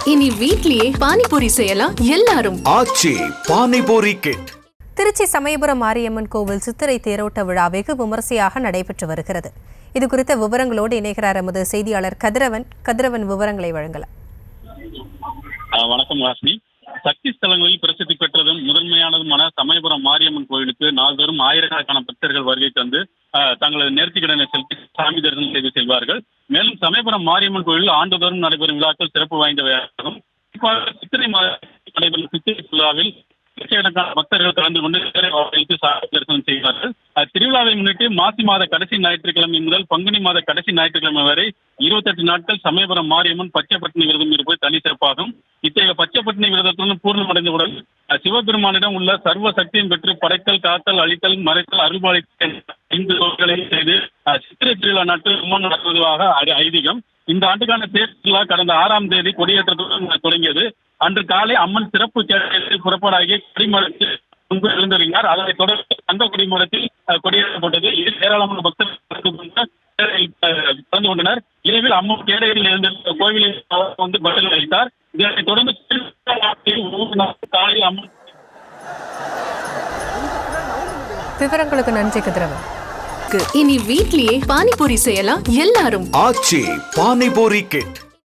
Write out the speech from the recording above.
இனி வீட்லயே பானிபூரி செய்யலாம் எல்லாரும். ஆச்சி பானிபூரி கிட். திருச்சி சமயபுரம் மாரியம்மன் கோவில் சித்திரை தேரோட்ட விழா வெகு விமரிசையாக நடைபெற்று வருகிறது. இது குறித்த விவரங்களோடு இணைகிறார் எமது செய்தியாளர் கதிரவன் விவரங்களை வழங்கலாம். வணக்கம் வாசினி. சக்தி ஸ்தலங்களில் பிரசித்தி பெற்றதும் முதன்மையானதுமான சமயபுரம் மாரியம்மன் கோயிலுக்கு நாள்தோறும் ஆயிரக்கணக்கான பக்தர்கள் வருகை தந்து தங்களது நேர்த்திக்கடனை செலுத்தி சாமி தரிசனம் செய்து செல்வார்கள். மேலும் சமயபுரம் மாரியம்மன் கோயிலில் ஆண்டுதோறும் நடைபெறும் விழாக்கள் சிறப்பு வாய்ந்தவையாகும். சித்திரை மாதத்தில் நடைபெறும் சித்திரை விழாவில் லட்சக்கணக்கான பக்தர்கள் கலந்து கொண்டு தரிசனம் செய்வார்கள். திருவிழாவை முன்னிட்டு மாசி மாத கடைசி ஞாயிற்றுக்கிழமை முதல் பங்குனி மாத கடைசி ஞாயிற்றுக்கிழமை வரை 28 நாட்கள் சமயபுரம் மாரியம்மன் பச்சைப்பட்டினி விரதம் இருப்பது தனி சிறப்பாகும். இத்தகைய பச்சைப்பட்டினி விரதத்துடன் பூர்ணமடைந்தவுடன் சிவபெருமானிடம் உள்ள சர்வ சக்தியும் பெற்று படைத்தல், காத்தல், அழித்தல், மறைத்தல், அருள்பாலித்தல் 5 தொழில்களையும் செய்து சித்திரை திருவிழா நாட்கள் நடத்துவதாக ஐதீகம். இந்த ஆண்டுக்கான தேர் திருவிழா கடந்த 6ஆம் தேதி கொடியேற்றத்துடன் தொடங்கியது. அன்று காலை அம்மன் சிறப்பு கேரளத்தில் புறப்பாடாகி கொடிமரத்தில் முன்பு எழுந்தறிஞர். அதனைத் தொடர்ந்து தங்க கொடிமரத்தில் கொடியேற்றப்பட்டது. இது ஏராளமான பக்தர்கள் கலந்து கொண்டனர். இரவில் அம்மன் கேடையில் இருந்த கோவிலில் வந்து பட்டல் அளித்தார். இதனைத் தொடர்ந்து காலையில் அம்மன். விவரங்களுக்கு நன்றி கதிரவன். இனி வீட்லயே பானிபூரி செய்யலாம் எல்லாரும். ஆச்சி பானிபூரி கிட்.